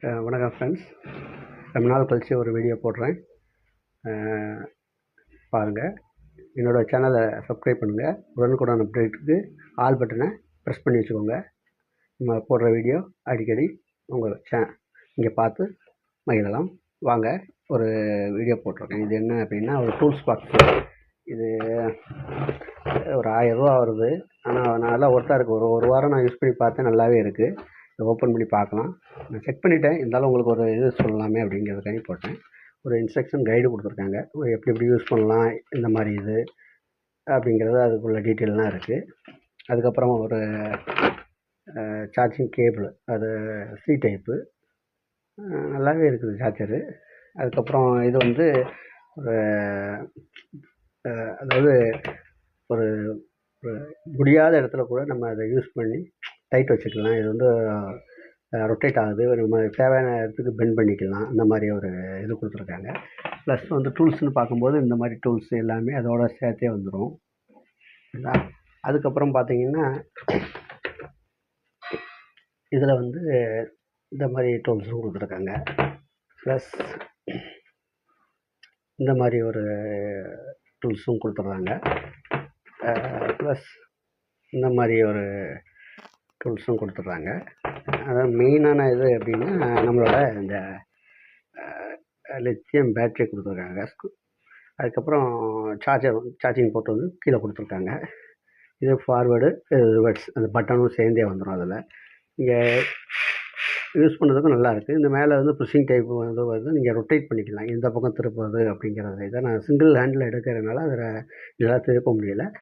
வணக்கம் ஃப்ரெண்ட்ஸ். ரொம்ப நாள் கழிச்சு ஒரு வீடியோ போடுறேன், பாருங்கள். என்னோடய சேனலை சப்ஸ்கிரைப் பண்ணுங்கள். உடனுக்குடன் அப்டேட்டுக்கு ஆல் பட்டனை ப்ரெஸ் பண்ணி வச்சுக்கோங்க. நம்ம போடுற வீடியோ அடிக்கடி உங்கள் இங்கே பார்த்து மகிழலாம். வாங்க, ஒரு வீடியோ போட்டிருக்கேன். இது என்ன அப்படின்னா, ஒரு டூல்ஸ் பாக்ஸு. இது ஒரு 1000 ரூபா வருது. ஆனால் நல்லா ஒர்த்தாக இருக்குது. ஒரு வாரம் நான் யூஸ் பண்ணி பார்த்தேன், நல்லாவே இருக்குது. இதை ஓப்பன் பண்ணி பார்க்கலாம். நான் செக் பண்ணிவிட்டேன், இருந்தாலும் உங்களுக்கு ஒரு இது சொல்லலாமே அப்படிங்கிறதுக்காக போட்டேன். ஒரு இன்ஸ்ட்ரக்ஷன் கைடு கொடுத்துருக்காங்க, எப்படி எப்படி யூஸ் பண்ணலாம், இந்த மாதிரி இது அப்படிங்கிறது அதுக்குள்ள டீட்டெயிலாம் இருக்குது. அதுக்கப்புறம் ஒரு சார்ஜிங் கேபிள், அது சி டைப்பு, நல்லாவே இருக்குது சார்ஜரு. அதுக்கப்புறம் இது வந்து அதாவது ஒரு முடியாத இடத்துல கூட நம்ம அதை யூஸ் பண்ணி டைட் வச்சுக்கலாம். இது வந்து ரொட்டேட் ஆகுது, நம்ம தேவையான இடத்துக்கு பெண்ட் பண்ணிக்கலாம். இந்த மாதிரி ஒரு இது கொடுத்துருக்காங்க. ப்ளஸ் வந்து டூல்ஸ்னு பார்க்கும்போது இந்த மாதிரி டூல்ஸ் எல்லாமே அதோட சேர்த்தே வந்துடும். அதுக்கப்புறம் பார்த்தீங்கன்னா, இதில் வந்து இந்த மாதிரி டூல்ஸும் கொடுத்துருக்காங்க. ப்ளஸ் இந்த மாதிரி ஒரு டூல்ஸும் கொடுத்துட்றாங்க. ப்ளஸ் இந்த மாதிரி ஒரு டூல்ஸும் கொடுத்துட்றாங்க. அதாவது மெயினான இது அப்படின்னா, நம்மளோட இந்த லித்தியம் பேட்ரி கொடுத்துருக்காங்க. அதுக்கப்புறம் சார்ஜிங் போர்ட் வந்து கீழே கொடுத்துருக்காங்க. இது ஃபார்வேர்டு, ரிவர்ஸ், அந்த பட்டனும் சேர்ந்தே வந்துடும். அதில் இங்கே யூஸ் பண்ணுறதுக்கும் நல்லாயிருக்கு. இந்த மேலே வந்து புஷிங் டைப் வந்து நீங்கள் ரொட்டேட் பண்ணிக்கலாம், எந்த பக்கம் திருப்புறது அப்படிங்கிறது. இதை நான் சிங்கிள் ஹேண்டில் எடுக்கிறதுனால அதில் இதெல்லாம் திருப்ப முடியலை.